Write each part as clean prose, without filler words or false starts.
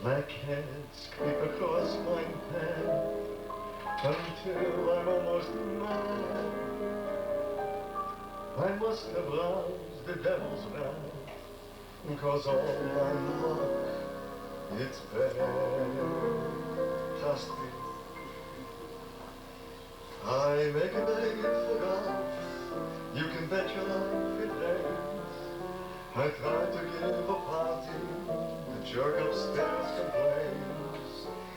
Blackheads creep across my path until I'm almost mad. I must have roused the devil's wrath, 'cause all my luck, it's bad. Trust me. I make a date for golf, you can bet your life it rains. I try to give a party, the jerk upstairs complains.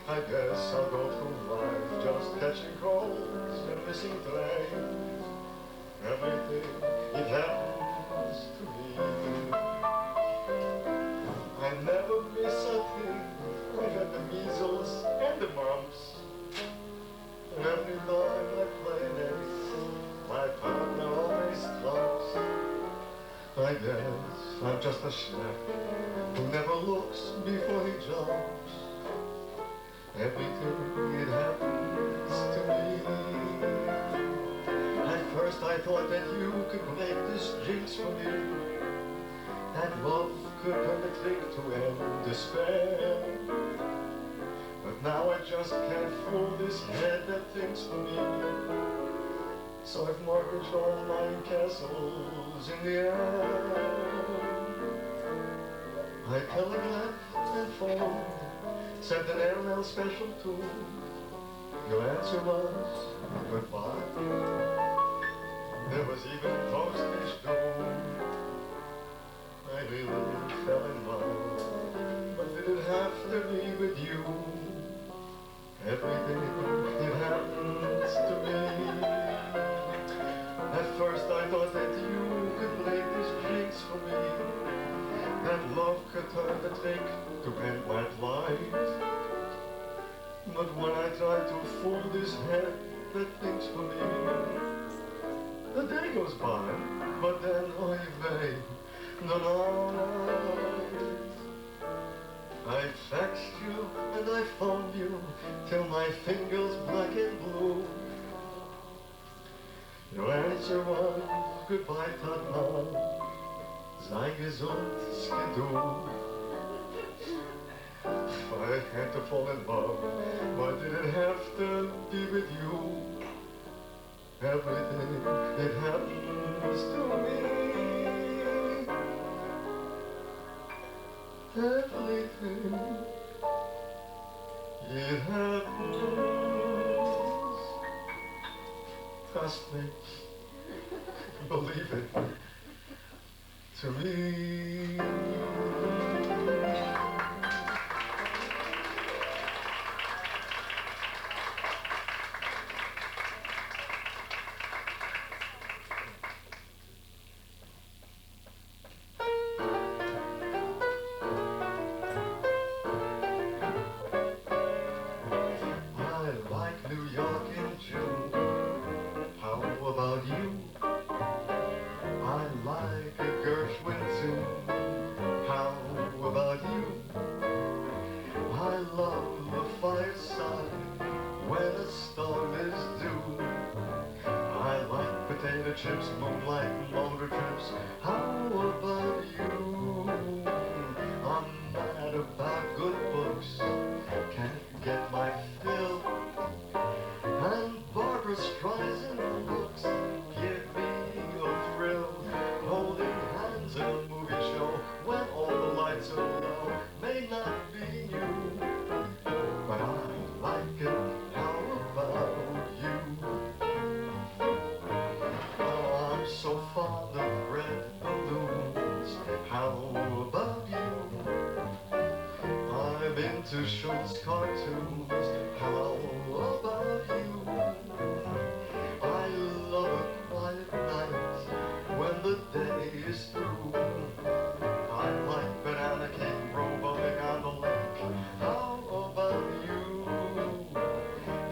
I guess I'll go through life just catching colds and missing trains. Everything, it happens to me. I never miss a thing. I had the measles and the mumps. Every time I play an ace, my partner always trumps. I guess I'm just a schmuck who never looks before he jumps. Everything, it happens to me. At first I thought that you could break this jinx for me, that love could turn the trick to end despair. But now I just can't fool this head that thinks for me. So I've mortgaged all my castles in the air. I telegraphed and phoned, sent an airmail special too. Your answer was goodbye. There was even postage due. I really fell in love, but did it have to be with you? Everything, it happens to me. At first I thought that you could break this jinx for me, that love could turn the trick to end my plight. But when I try to fool this head that thinks for me, the day goes by, but then oy vey, the night. I faxed you and I phoned you till my fingers black and blue. Your answer was goodbye, Tata, sei gesund, skidoo. I had to fall in love, why did it have to be with you? Everything, it happens to me. Everything, it happens. Trust me, believe it, to me. New York in June. How about you? I like a Gershwin tune. How about you? I love the fireside when a storm is due. I like potato chips, moonlight, motor trips. How about you? I'm mad about good books, can't get my fill. And Barbara Streisand books give me a thrill. Holding hands in a movie show when all the lights are low may not be you, but I like it. How about you? Oh, I'm so fond of red balloons. How about you? I'm into Schultz cartoons. How about you? I love a quiet night when the day is through. I like banana cake rowboating on the lake. How about you?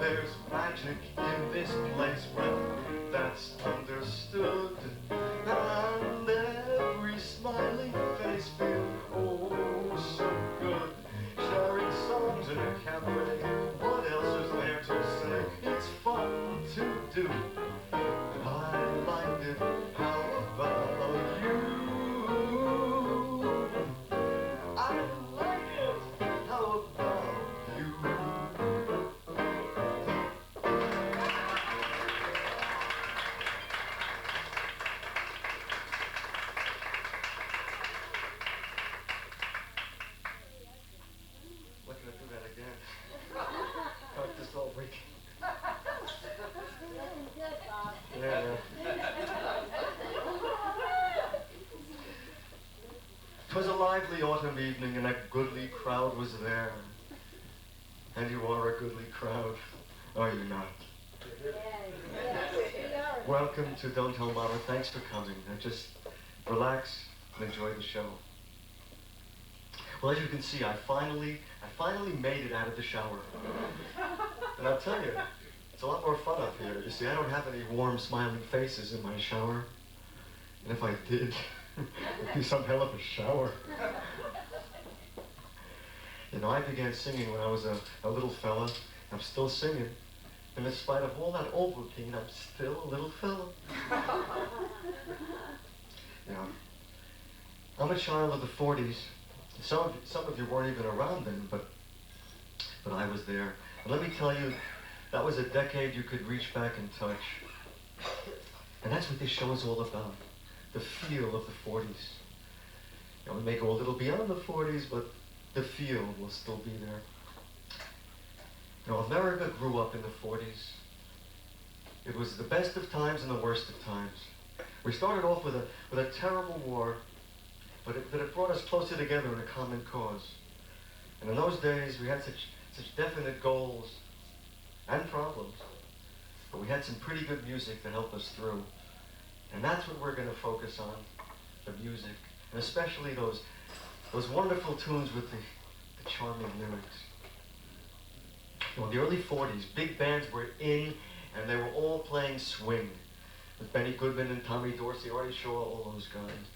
There's magic in this place, well, that's understood. And every smiling face feels oh so good. Sharing songs in a cabaret, what else is there to say? It's fun to do, and I like it. How about you? I like it. How 'Twas a lively autumn evening, and a goodly crowd was there. And you are a goodly crowd, are you not? Welcome to Don't Tell Mama. Thanks for coming. Now just relax and enjoy the show. Well, as you can see, I finally made it out of the shower. And I'll tell you, it's a lot more fun up here. You see, I don't have any warm, smiling faces in my shower. And if I did, it'd be some hell of a shower. You know, I began singing when I was a little fella. I'm still singing. And in spite of all that Ovaltine, I'm still a little fella. You know, I'm a child of the 40s. Some of you weren't even around then, but I was there. And let me tell you, that was a decade you could reach back and touch. And that's what this show is all about. The feel of the 40s. You know, we may go a little beyond the 40s, but the feel will still be there. You know, America grew up in the 40s. It was the best of times and the worst of times. We started off with a terrible war, but it brought us closer together in a common cause. And in those days, we had such definite goals and problems, but we had some pretty good music to help us through. And that's what we're going to focus on, the music, and especially those wonderful tunes with the charming lyrics. You know, in the early 40s, big bands were in, and they were all playing swing, with Benny Goodman and Tommy Dorsey, Artie Shaw, all those guys.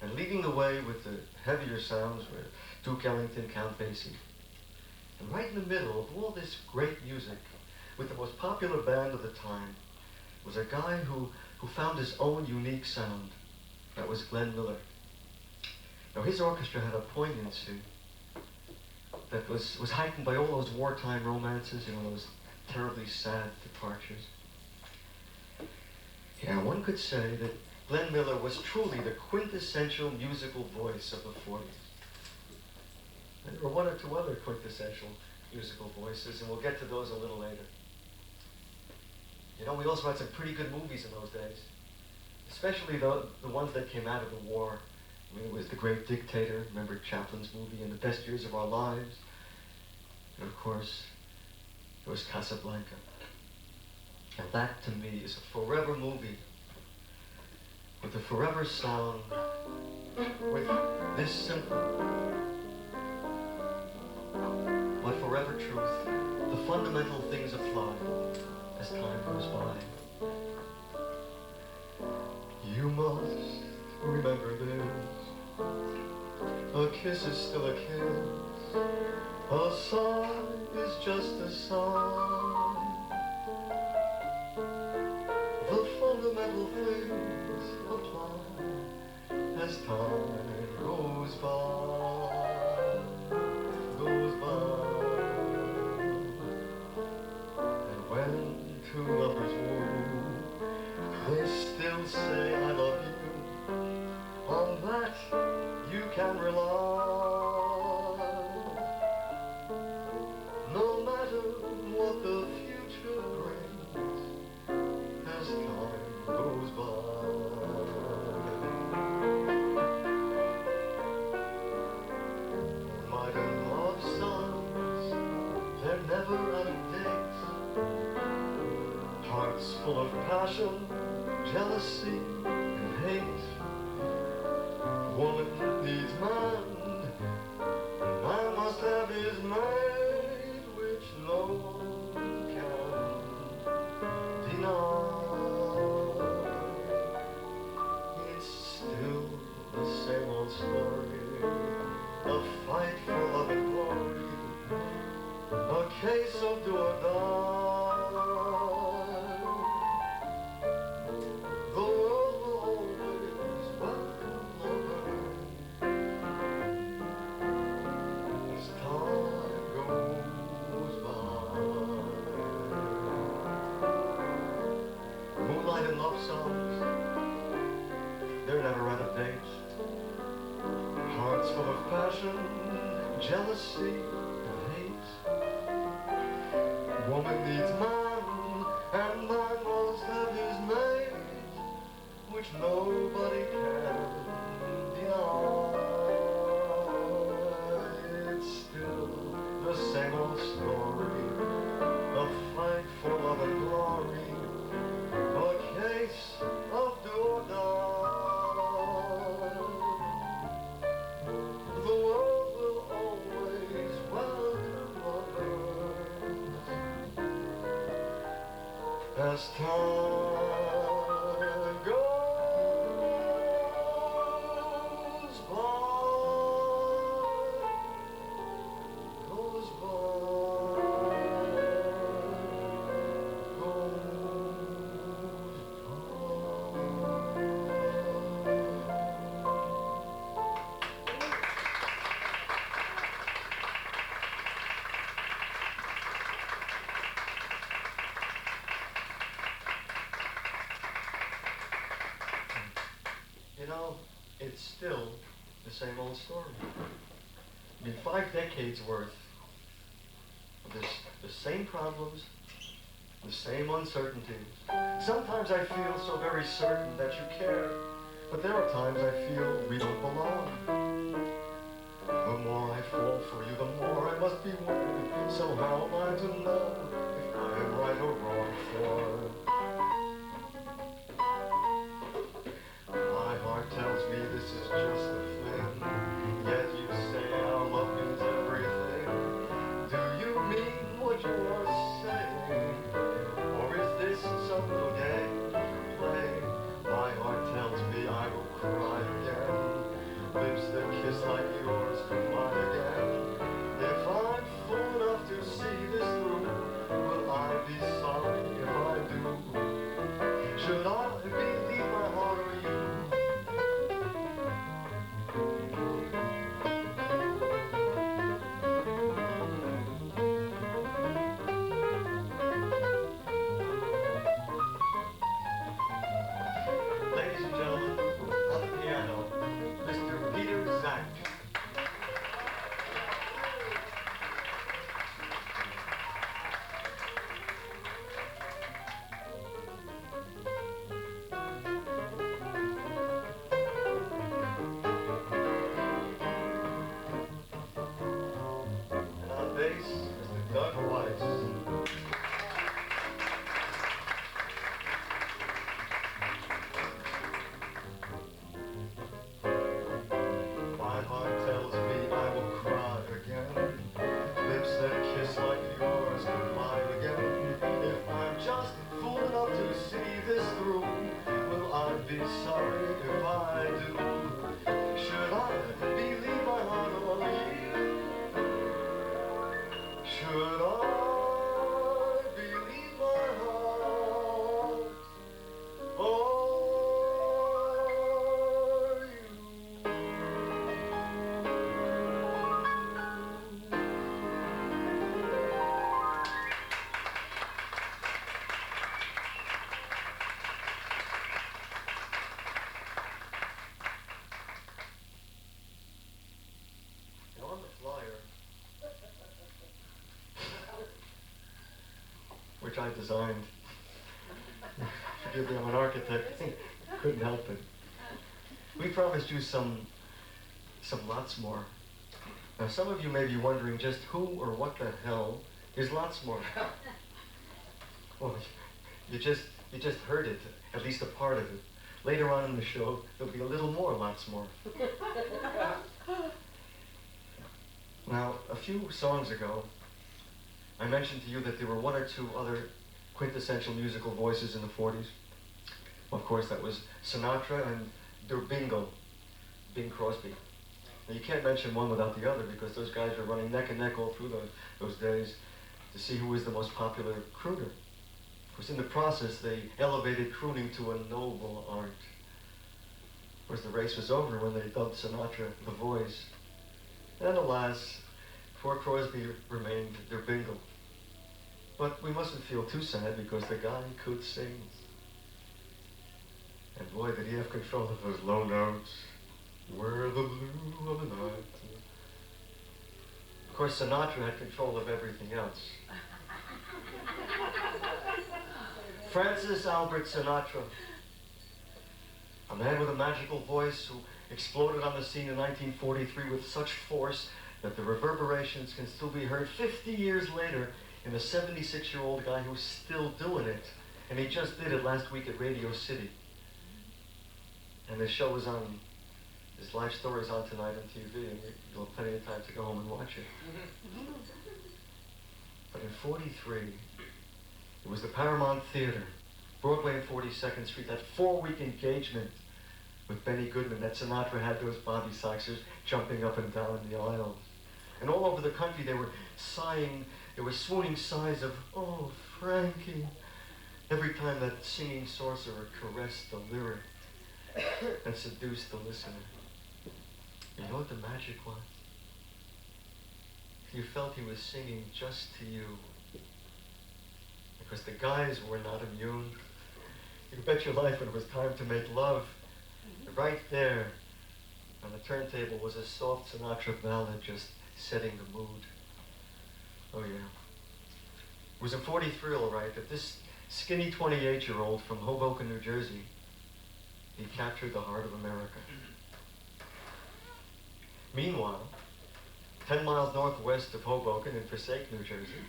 And leading the way with the heavier sounds were Duke Ellington, Count Basie. And right in the middle of all this great music, with the most popular band of the time, was a guy who found his own unique sound. That was Glenn Miller. Now his orchestra had a poignancy that was heightened by all those wartime romances, you know, those terribly sad departures. Yeah, one could say that Glenn Miller was truly the quintessential musical voice of the 40s. And there were one or two other quintessential musical voices, and we'll get to those a little later. You know, we also had some pretty good movies in those days, especially the ones that came out of the war. I mean, it was The Great Dictator, remember Chaplin's movie, and The Best Years of Our Lives. And of course, there was Casablanca. And that, to me, is a forever movie, with a forever song, with this simple but forever truth. The fundamental things apply as time goes by. You must remember this. A kiss is still a kiss. A sigh is just a sigh. The fundamental things apply as time goes by. And when two lovers woo, they still say I love you. On that you can rely. No matter what the future brings as time goes by. Modern love songs, they're never out of date. Hearts full of passion, jealousy, and hate. Woman needs man, and man must have his mate, which no one can deny. It's still the same old story, a fight for love and glory, a case of do or die. The world will always welcome lovers as time goes by. Moonlight and love songs, they're never out of date. Hearts full of passion, jealousy, and hate. Woman needs man, and man must have his mate, which nobody can deny. still the same old story, a fight for love and glory, a case of do or die. The world will always welcome others as time goes by. You know, it's still the same old story. I mean, 5 decades worth of the same problems, the same uncertainties. Sometimes I feel so very certain that you care, but there are times I feel we don't belong. The more I fall for you, the more I must be warned. So how am I to know if I am right or wrong for? My heart tells me this is just a fling, yet you say our love means everything. Do you mean what you are saying, or is this some little game you play? My heart tells me I will cry again, lips that kiss like yours combine again. If I'm fool enough to see this through, will I be sorry if I do? Should I believe my heart or you? Ladies and gentlemen, on the piano, Mr. Peter Zach. And on bass, Mr. Doug Weiss. My heart tells me I will cry again, lips that kiss like yours combine again. If I'm just fool enough to see this through, will I be sorry if I do? Should I believe my heart or you? Should I believe my heart or you? And on the flyer, which I designed, forgive me, I'm an architect, couldn't help it. We promised you some lots more. Now some of you may be wondering just who or what the hell is lots more. Well, you just heard it, at least a part of it. Later on in the show, there'll be a little more lots more. Now, a few songs ago, I mentioned to you that there were 1 or 2 other quintessential musical voices in the 40s. Of course, that was Sinatra and Der Bingo, Bing Crosby. Now, you can't mention one without the other because those guys were running neck and neck all through those days to see who was the most popular crooner. Of course, in the process, they elevated crooning to a noble art. Of course, the race was over when they dubbed Sinatra the voice. And alas, poor Crosby remained Der Bingo. But we mustn't feel too sad because the guy could sing. And boy, did he have control of those low notes. Where the blue of the night. Of course, Sinatra had control of everything else. Francis Albert Sinatra, a man with a magical voice who exploded on the scene in 1943 with such force that the reverberations can still be heard 50 years later in a 76-year-old guy who's still doing it. And he just did it last week at Radio City. And his show is on, his life story's on tonight on TV, and you'll have plenty of time to go home and watch it. But in 43, it was the Paramount Theater, Broadway and 42nd Street, that 4-week engagement with Benny Goodman that Sinatra had those Bobby Soxers jumping up and down the aisles. And all over the country they were sighing, there were swooning sighs of, "Oh, Frankie," every time that singing sorcerer caressed the lyric and seduced the listener. You know what the magic was? You felt he was singing just to you. Because the guys were not immune. You bet your life when it was time to make love, right there on the turntable was a soft Sinatra ballad just setting the mood. Oh yeah. It was in 43, all right, that this skinny 28-year-old from Hoboken, New Jersey, he captured the heart of America. Meanwhile, 10 miles northwest of Hoboken in Passaic, New Jersey,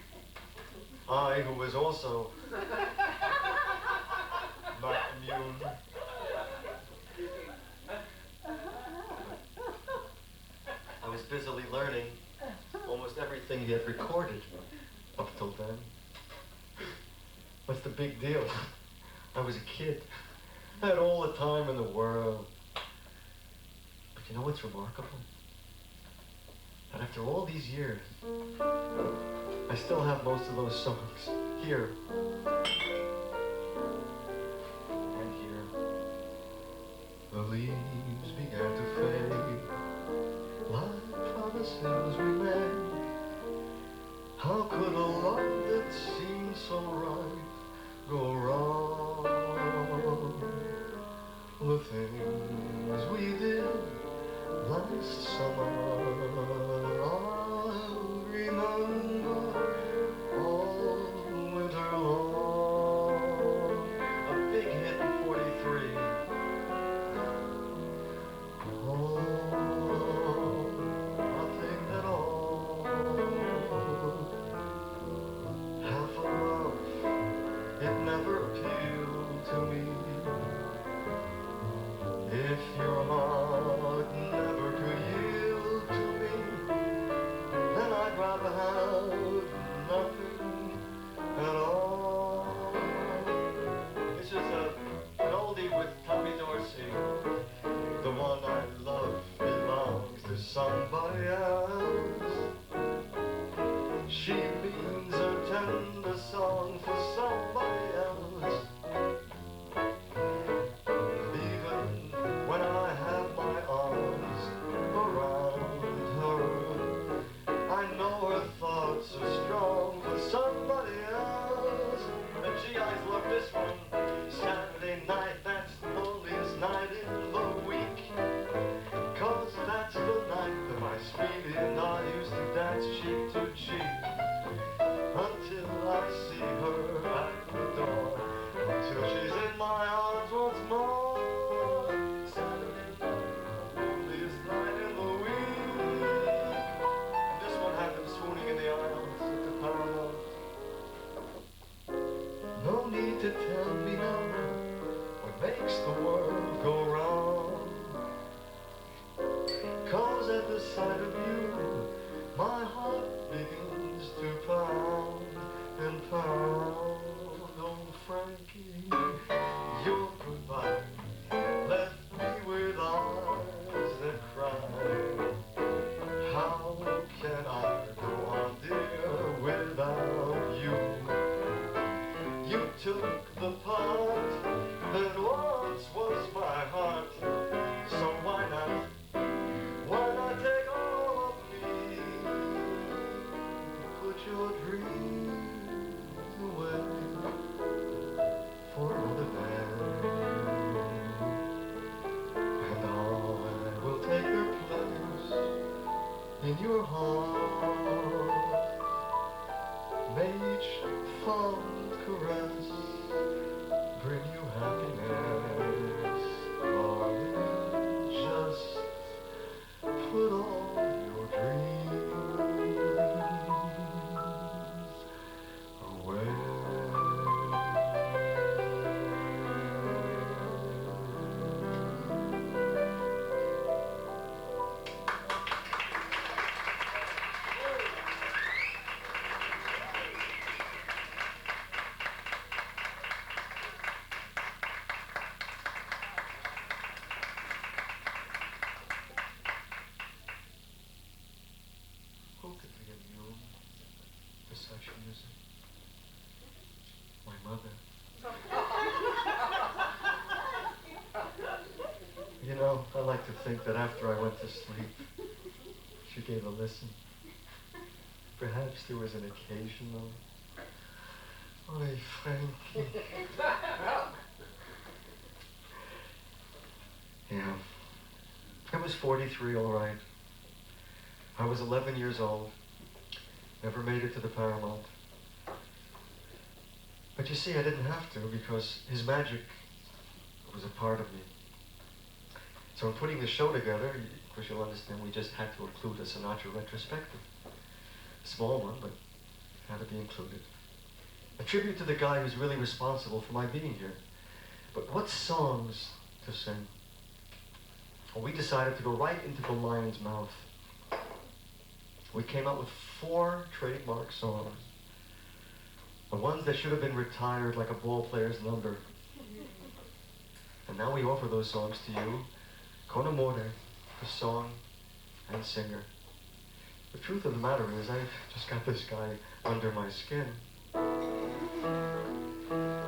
I, who was also not immune, I was busily learning almost everything he had recorded up till then. What's the big deal? I was a kid. I had all the time in the world. But you know what's remarkable? That after all these years, I still have most of those songs here and here. The leaves began to fade, like promises we made. How could a love that seemed so right go wrong? The things we did last summer, I'll remember all winter long. A big hit in 43. Oh, nothing at all. Half a love, it never appealed to me. If your heart never could yield to me, then I'd rather have nothing at all. This is an oldie with Tommy Dorsey. The one I love belongs to somebody else. She means a tender song for somebody else. This one, Saturday night, that's the loneliest night in the week. 'Cause that's the night that my sweetie and I used to dance cheek to cheek. Until I see her at the door, until she's in my arms once more. Saturday night, the loneliest night in the week. And this one had them swooning in the aisles at the Paramount. No need to tell me now what makes the world go round. 'Cause at the sight of you, my heart begins to pound and pound. Oh, Frankie, your goodbye left me with eyes that cry. How can I go on, dear, without you? You took the part that once was my heart, so why not take all of me? Put your dreams away for another day, and I will take your place in your heart. May each fond caress bring you happiness, darling. Just put all your dreams You know, I like to think that after I went to sleep, she gave a listen. Perhaps there was an occasional, "Oi, Frankie." Yeah. I was 43, all right. I was 11 years old. Never made it to the Paramount. But you see, I didn't have to because his magic was a part of me. So in putting the show together, of course you'll understand, we just had to include a Sinatra Retrospective. A small one, but it had to be included. A tribute to the guy who's really responsible for my being here. But what songs to sing? Well, we decided to go right into the lion's mouth. We came up with 4 trademark songs. The ones that should have been retired like a ball player's number. And now we offer those songs to you, con amore, the song and singer. The truth of the matter is, I've just got this guy under my skin.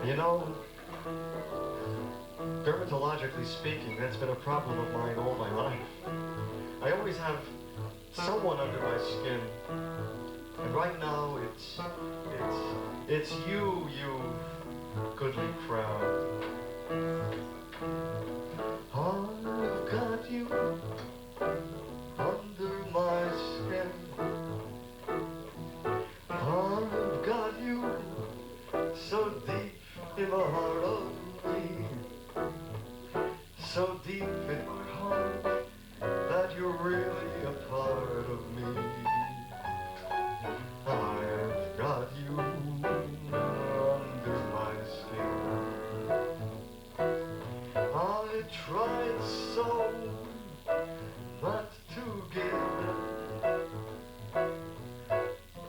You know, dermatologically speaking, that's been a problem of mine all my life. I always have someone under my skin. And right now, it's you goodly crowd. I've got you under my skin. I've got you so deep in the heart of me. So deep in my heart that you're really a part of me. I've got you under my skin. I tried so not to give.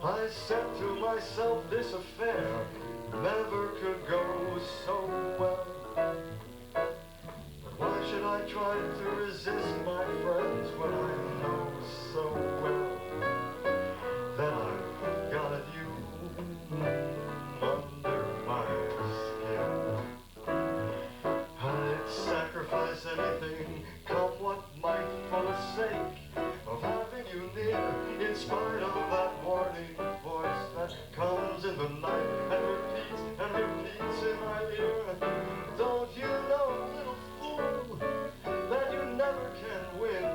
I said to myself, this affair never could go so well. But why should I try to resist my friends when I know so well that I've got you under my skin? I'd sacrifice anything, come what might, for the sake of having you near, in spite of that warning voice that comes in the night and repeats in my ear. Don't you know, little fool, that you never can win?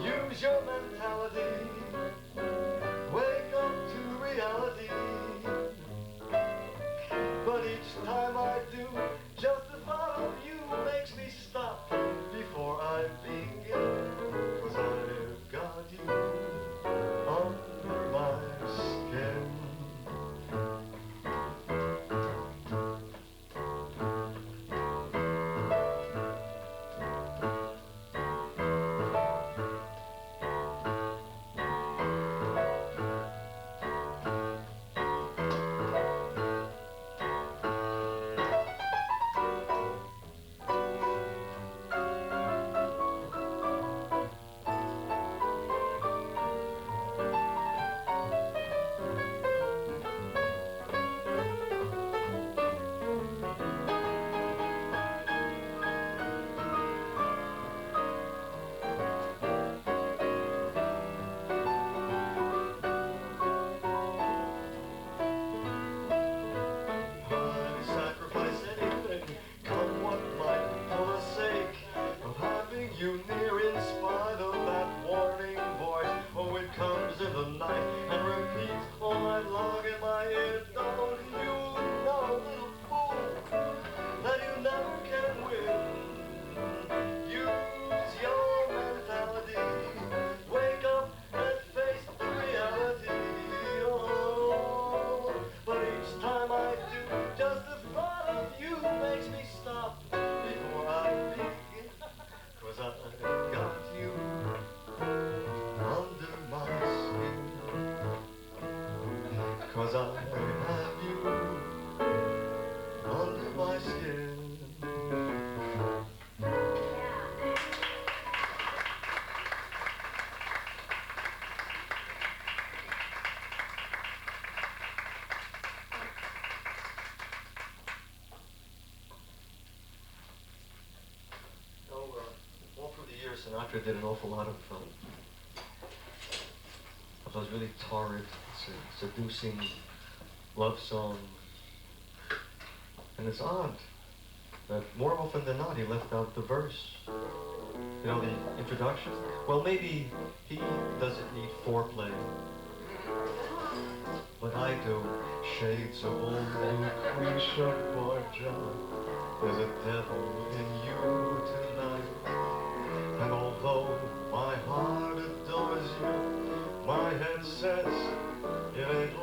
Use your mentality, wake up to reality. But each time I do, just the thought of you makes me stop before I begin. 'Cause I've got you under my skin. Sinatra did an awful lot of those really torrid, seducing love songs. And it's odd that more often than not he left out the verse. You know, the introduction. Well, maybe he doesn't need foreplay, but I do. Shades of old Lucretia Borgia, there's a devil in you tonight. And although my heart adores you, my head says it ain't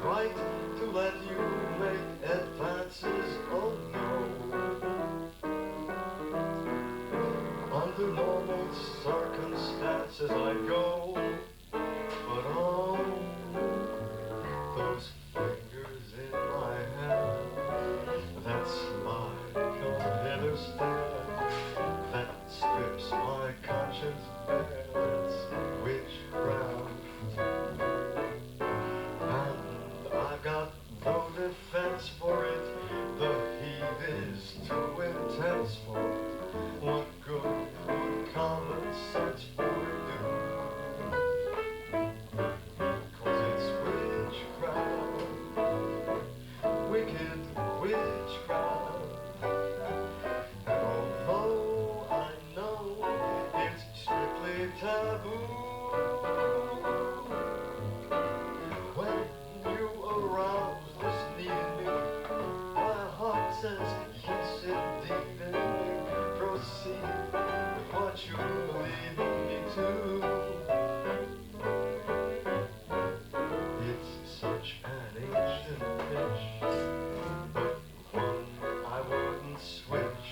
right to let you make advances. Oh no. Under normal circumstances I'd go, but oh, those fingers in my hand, that slide your hither stare, that strips my conscience bare, it's witchcraft. And I've got no defense for it, the heat is too intense for it. What good would common sense for you? 'Cause it's witchcraft, wicked witchcraft. And although I know it's strictly taboo, when you arouse this need in me, my heart says yes indeed, and proceed with what you lead me to. It's such an ancient pitch, but one I wouldn't switch,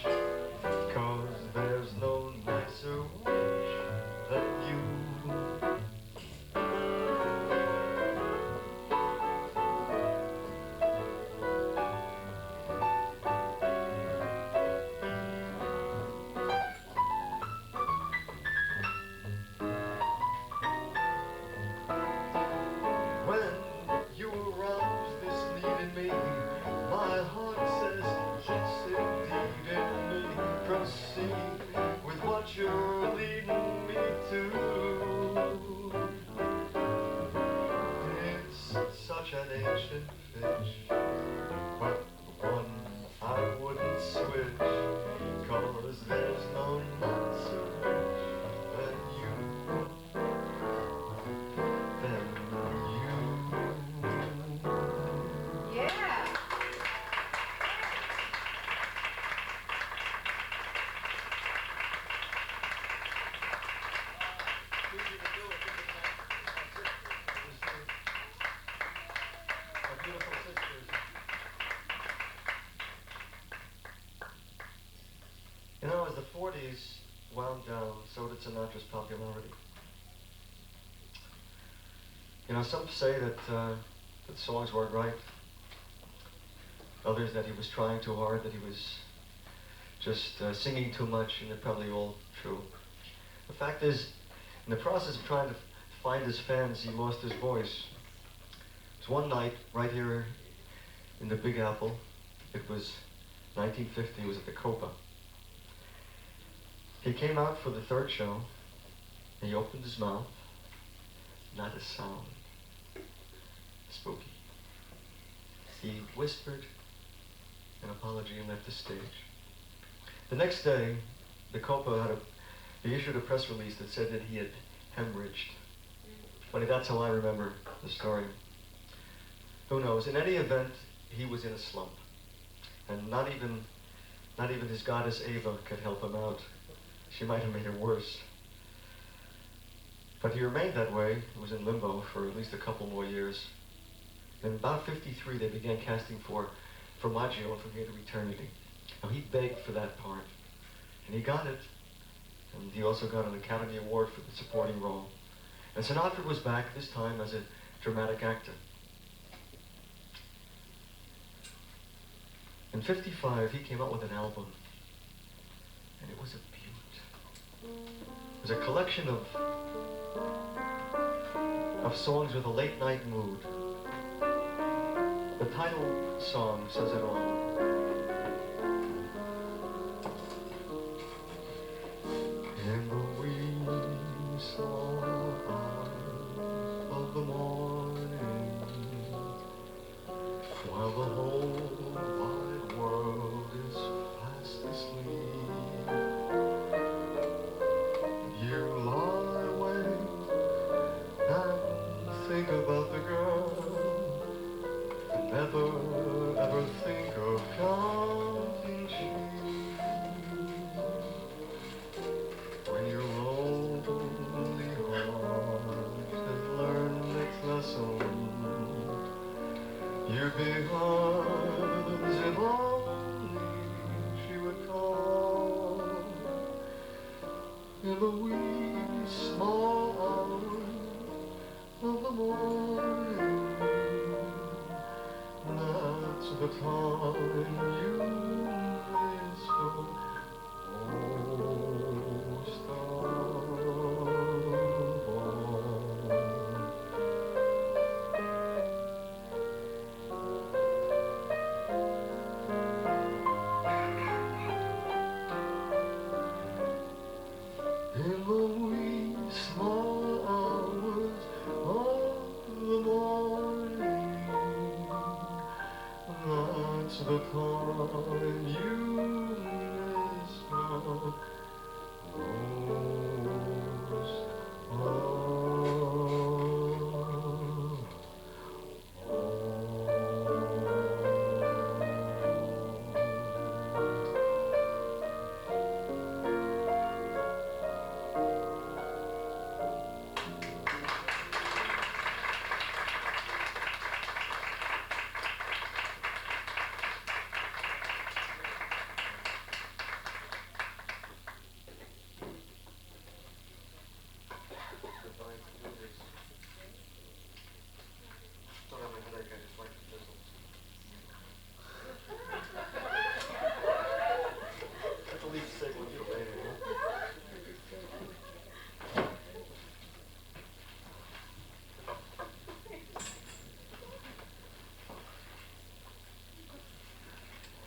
'cause there's no nicer witch than you. You're leading me to. It's such an ancient fish, but one I wouldn't switch, 'cause there's no nicer witch than you, than you. Yeah. You know, as the 40s wound down, so did Sinatra's popularity. You know, some say that the songs weren't right. Others that he was trying too hard, that he was just singing too much, and they're probably all true. The fact is, in the process of trying to find his fans, he lost his voice. It was one night, right here in the Big Apple. It was 1950, it was at the Copa. He came out for the third show, and he opened his mouth, not a sound. Spooky. He whispered an apology and left the stage. The next day, the Copa he issued a press release that said that he had hemorrhaged. Funny, that's how I remember the story. Who knows? In any event, he was in a slump, and not even his goddess Ava could help him out. She might have made it worse. But he remained that way. He was in limbo for at least a couple more years. In about 53, they began casting for Maggio From Here to Eternity. Now, he begged for that part, and he got it. And he also got an Academy Award for the supporting role. And Sinatra was back, this time as a dramatic actor. In 55, he came out with an album, and it was a beaut. It was a collection of songs with a late night mood. The title song says it all. In the because if only she would come in the wee small hours of the morning, that's the time you whisper, oh, Starborn. In the wee small hours of the morning, that's the time you whisper,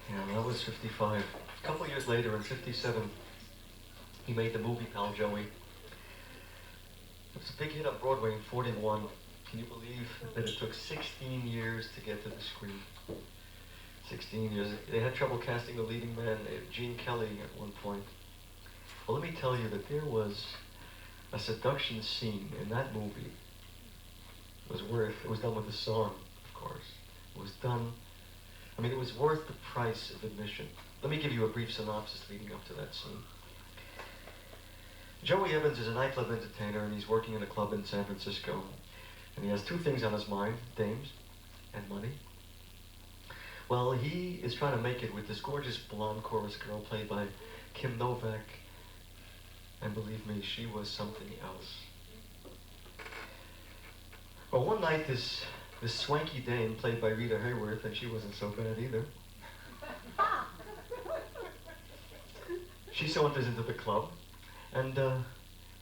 Yeah, that was 55. A couple years later, in 57, he made the movie Pal Joey. It was a big hit on Broadway in 41. Can you believe that it took 16 years to get to the screen? 16 years. They had trouble casting the leading man, Gene Kelly, at one point. Well, let me tell you that there was a seduction scene in that movie. It was done with a song, of course. It was done, it was worth the price of admission. Let me give you a brief synopsis leading up to that scene. Joey Evans is a nightclub entertainer, and he's working in a club in San Francisco. And he has two things on his mind, dames and money. Well, he is trying to make it with this gorgeous blonde chorus girl played by Kim Novak. And believe me, she was something else. Well, one night, this swanky dame played by Rita Hayworth, and she wasn't so bad either. She saunters into the club, and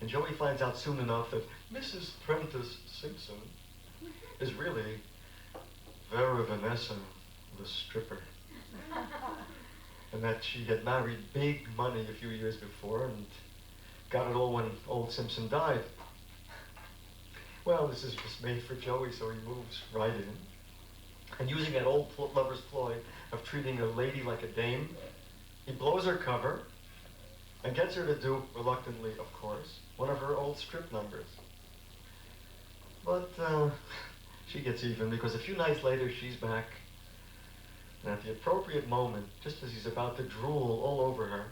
Joey finds out soon enough that Mrs. Prentice Simpson is really Vera Vanessa, the stripper. And that she had married big money a few years before and got it all when old Simpson died. Well, this is just made for Joey, so he moves right in. And using that old lover's ploy of treating a lady like a dame, he blows her cover and gets her to do, reluctantly, of course, one of her old strip numbers. But she gets even, because a few nights later, she's back. And at the appropriate moment, just as he's about to drool all over her,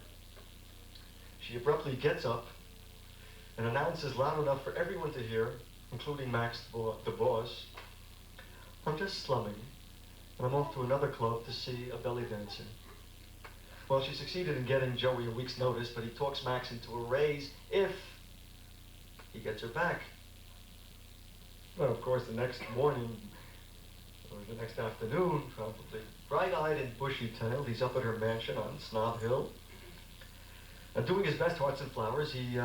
she abruptly gets up and announces loud enough for everyone to hear, including Max, the boss, I'm just slumming, and I'm off to another club to see a belly dancer. Well, she succeeded in getting Joey a week's notice, but he talks Max into a raise if he gets her back. Well, of course, the next morning, or the next afternoon, probably, bright-eyed and bushy-tailed, he's up at her mansion on Snob Hill. And doing his best hearts and flowers, he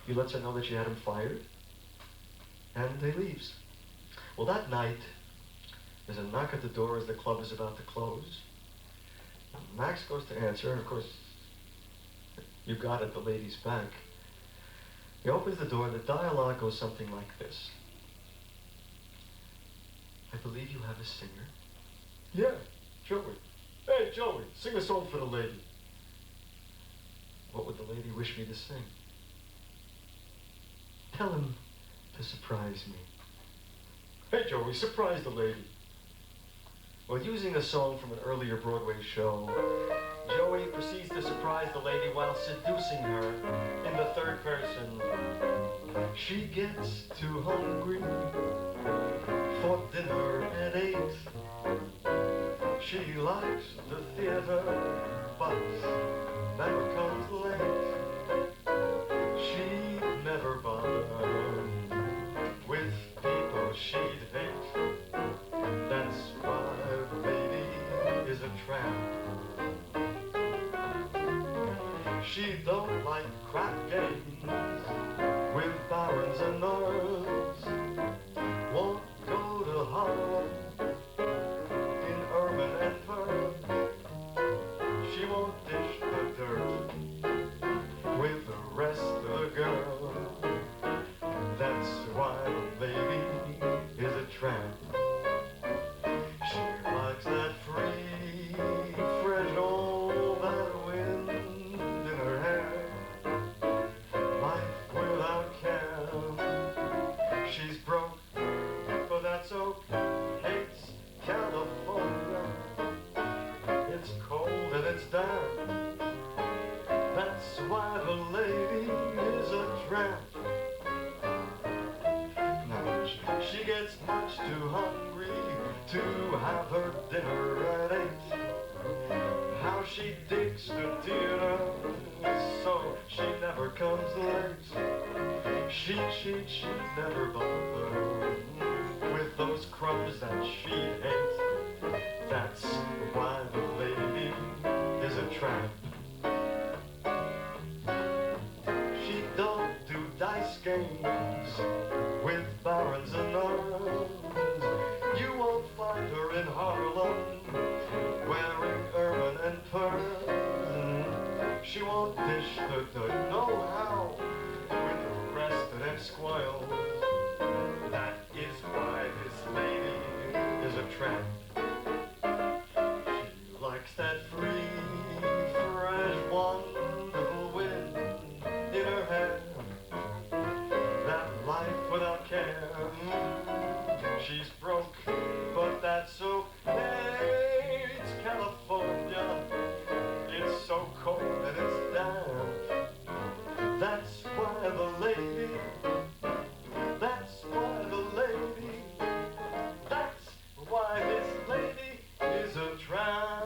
lets her know that she had him fired. And he leaves. Well, that night, there's a knock at the door as the club is about to close. And Max goes to answer, and of course, you got it, the lady's back. He opens the door, and the dialogue goes something like this. I believe you have a singer? Yeah, Joey. Hey, Joey, sing a song for the lady. What would the lady wish me to sing? Tell him to surprise me. Hey, Joey, surprise the lady. Well, using a song from an earlier Broadway show, Joey proceeds to surprise the lady while seducing her in the third person. She gets too hungry for dinner at 8. She likes the theater, but never comes late. She never bothered with people she'd hate. That's why the lady is a tramp. She don't like crap games with barons and earls. Won't go to Harlem in ermine and pearls. She won't dish the dirt with the rest of the girls. That's why the lady is a tramp. She likes that free, fresh, all that wind in her hair. Life without care. She's broke, but that's okay. Hates California. It's cold and it's damp. That's why the lady is a tramp. Now, she gets much too hungry to have her dinner at 8. How she digs the theater, so she never comes late. She never bothers with those crumbs that she hates. That's why the lady is a tramp. She don't do dice games with barons and earls. You won't find her in Harlem wearing ermine and pearls. She won't dish the dirt, no how, with the rest of them squires. That is why this lady is a tramp. She likes that free, fresh, wonderful wind in her hair. That life without care. She's broke, but that's okay. It's California. It's so cold and it's damp. That's why the lady. That's why the lady. That's why this lady is a tramp.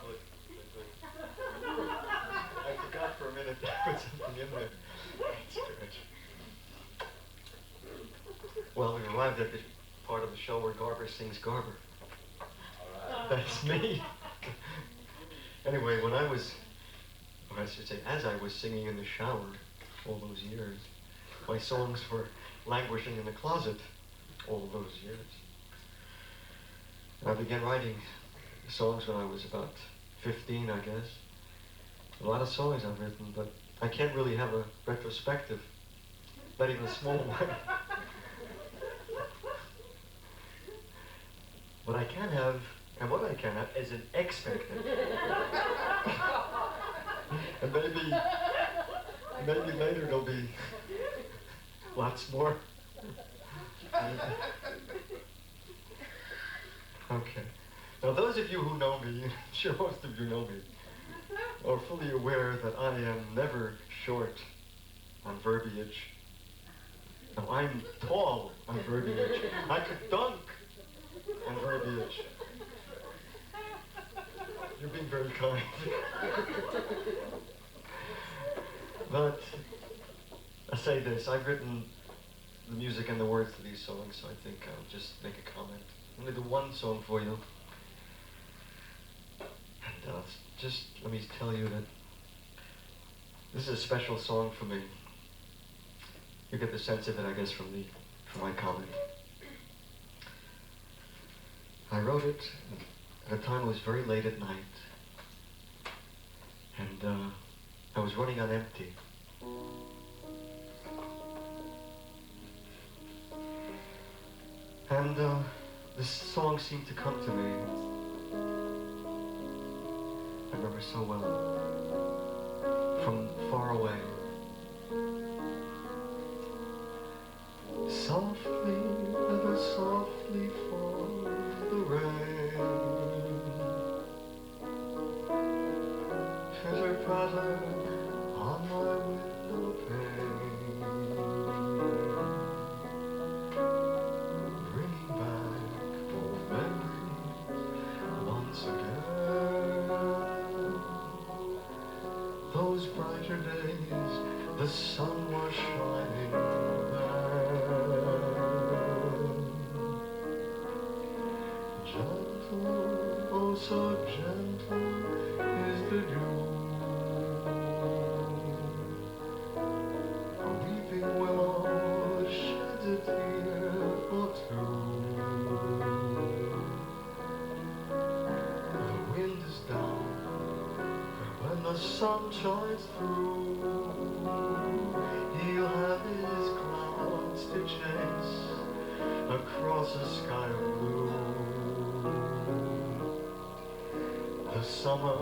Good. I forgot for a minute to put something in there. That's good. Well, we arrived at the part of the show where Garber sings Garber. That's me. Anyway, when I was, or I should say, as I was singing in the shower all those years, my songs were languishing in the closet all those years. And I began writing songs when I was about 15, I guess. A lot of songs I've written, but I can't really have a retrospective, not even a small one. What I can have, and what I can have, is an expected. And maybe later there'll be lots more. Okay. Now those of you who know me, I'm sure most of you know me, are fully aware that I am never short on verbiage. Now I'm tall on verbiage. I could dunk on verbiage. You're being very kind. But I say this, I've written the music and the words to these songs, so I think I'll just make a comment. I'm going to do one song for you. And just let me tell you that this is a special song for me. You get the sense of it, I guess, from my comment. I wrote it at a time it was very late at night, and I was running on empty. And this song seemed to come to me. I remember so well, from far away. Softly, ever softly fall the rain. Pitter-patter on my window pane, bringing back old memories once again. Those brighter days, the sun was shining then. Gentle, oh so gentle is the dew. A weeping willow sheds a tear or two. The wind is down, and when the sun shines through, he'll have his clouds to chase across a sky of blue. The summer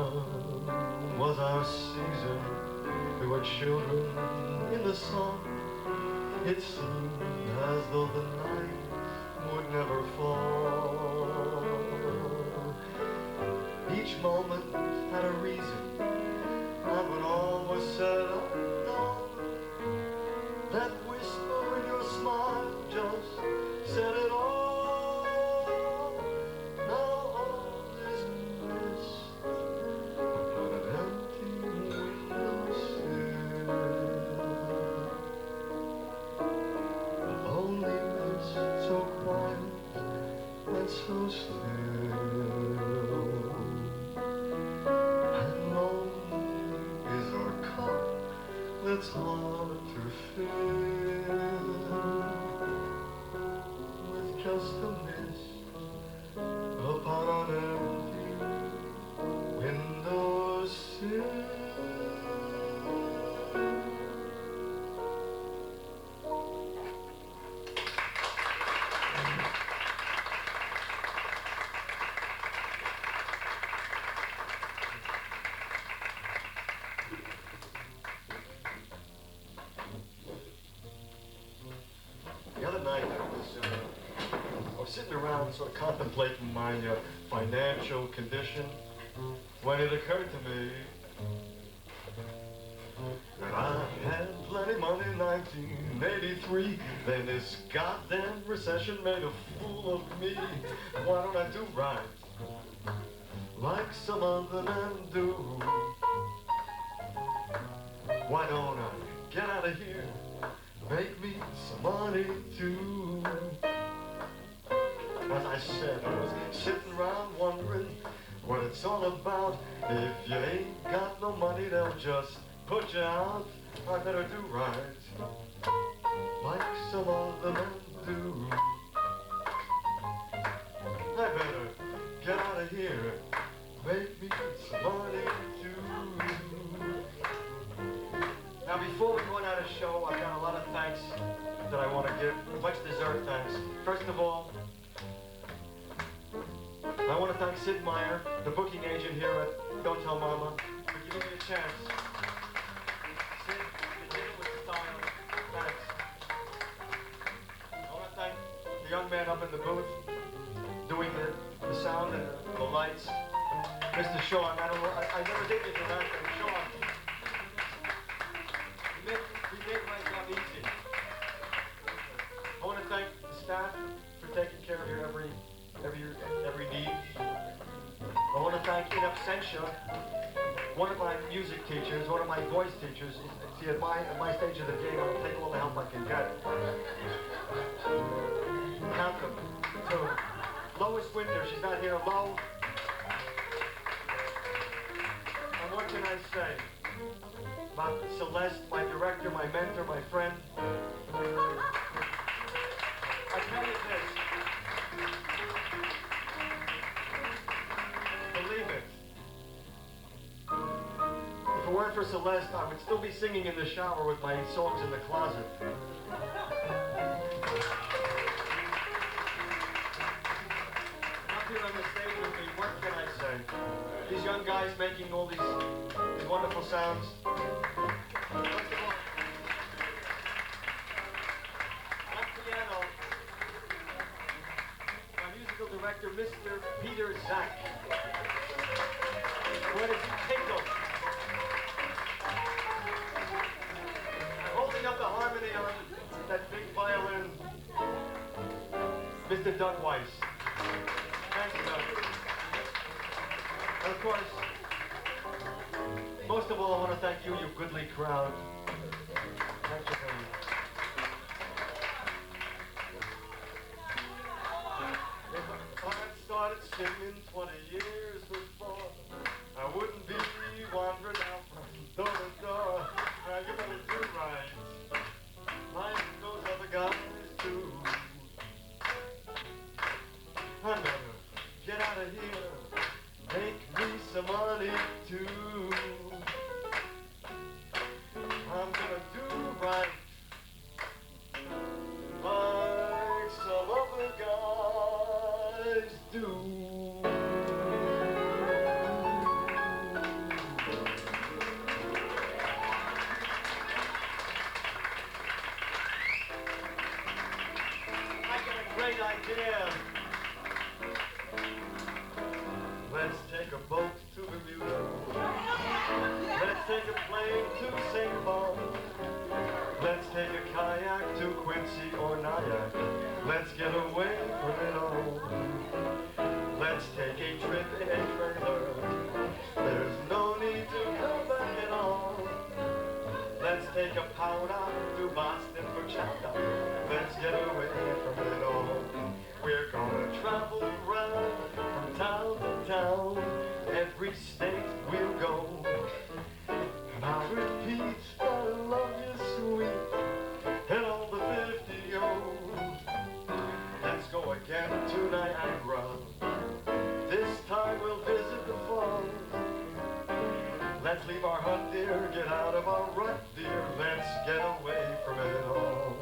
was our season. We were children in the sun. It seemed as though the night would never fall. Each moment had a reason, and when all was said and done, that whisper in your smile just said it all. Now all is mist upon an empty windowsill. A lonely mist so quiet and so still. And lonely is our cup that's hard to fill, with just a mist upon an empty windowsill. The other night I was sitting around sort of contemplating my financial condition when it occurred to me that I had plenty of money in 1983. Then this goddamn recession made a fool of me. Why don't I do right like some other men do? Why don't I get out of here, make me some money too? As I said, I was sitting around wondering what it's all about. If you ain't got no money, they'll just put you out. I better do right like some other men do. I better get out of here, make me some money too. Now before we go on out of show, I've got a lot of thanks that I want to give, much deserved thanks. First of all, I want to thank Sid Meier, the booking agent here at Don't Tell Mama, for giving me a chance. Sid, you did it with style. Thanks. I want to thank the young man up in the booth doing the sound and the lights. Mr. Sean, I never did this without him. Sean. He made my job easy. I want to thank the staff for taking care of your every need. I want to thank in absentia one of my music teachers, one of my voice teachers. See, at my stage of the game, I'll take all the help I can get. Count them. To Lois Winter, she's not here. Lo. And what can I say? About Celeste, my director, my mentor, my friend. I tell you this. Believe it. If it weren't for Celeste, I would still be singing in the shower with my songs in the closet. Up here on the stage with me, what can I say? These young guys making all these wonderful sounds. First of all, musical director, Mr. Peter Zach. Where does he take them? Holding up the harmony on that big violin, Mr. Doug Weiss. Thank you, Doug. And of course, most of all, I want to thank you, you goodly crowd. Thank you very much. If I had started singing 20 years before, I wouldn't be wandering out from door to door. Now you better do right, like those other guys do. I'm gonna get out of here, make me some money too. I'm gonna do right, like some other guys do. I got a great idea. Let's take a boat to Bermuda. Let's take a plane to St. Paul. Let's take a kayak to Quincy or Nyack. Let's get away from it all. Let's take a trip in a trailer. There's no need to come back at all. Let's take a powder to Boston for chowder. Let's get away from it all. We're gonna travel around from town to town. Every state we'll go. And I'll repeat, I love you sweet, and all the 50-olds. Let's go again to Niagara. This time we'll visit the falls. Let's leave our hut, dear, get out of our rut, dear. Let's get away from it all.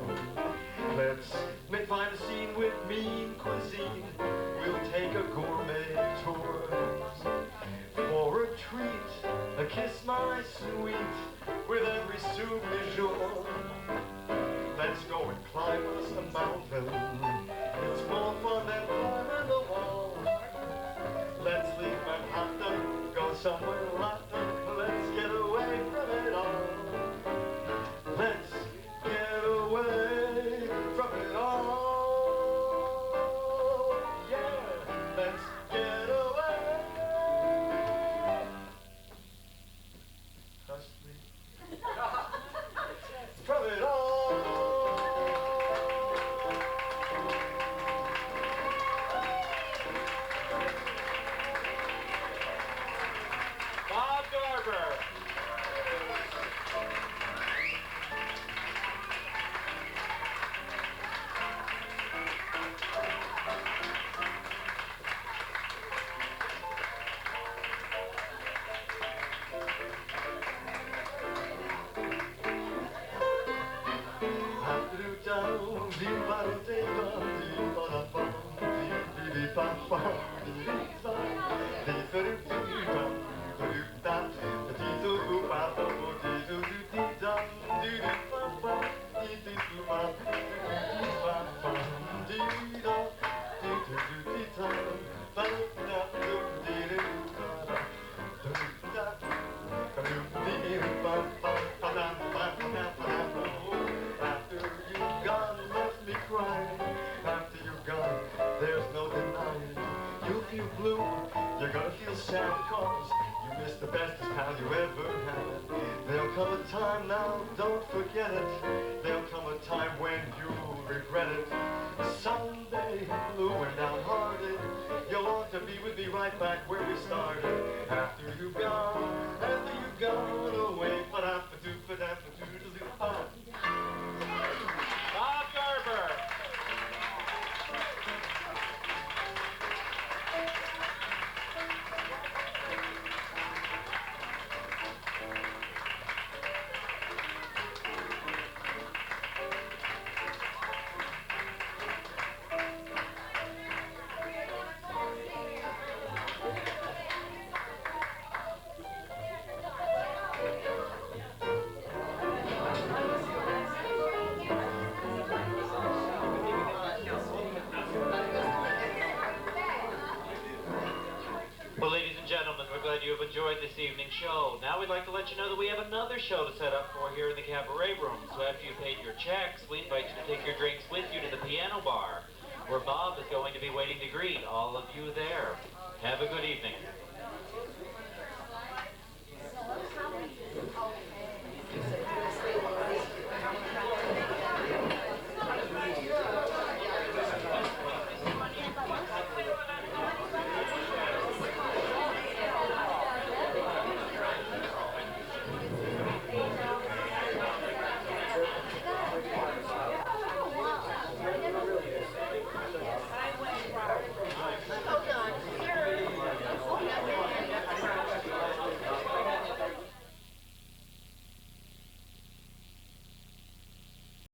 Let's find a scene with mean cuisine. We'll take a gourmet tour. For a treat, a kiss my sweet, with every soup du jour. Let's go and climb us a mountain. It's more fun than climbing the wall. Let's leave Manhattan, go somewhere Latin. Let's get away from it all. Let's get away from it all. Yeah, let's get away. Trust me. From it all. Bob Garber. After you've gone, left me crying. After you're gone, there's no denying. You'll feel blue, you're gonna feel sad, cause you missed the bestest pal you ever had. There'll come a time now, don't forget it. There'll come a time when you'll regret it. Someday, blue and downhearted, you'll want to be with me right back where we started. After you've gone away, Bob Garber. enjoyed this evening's show. Now we'd like to let you know that we have another show to set up for here in the cabaret room. So after you paid your checks, we invite you to take your drinks with you to the piano bar, where Bob is going to be waiting to greet all of you there. Have a good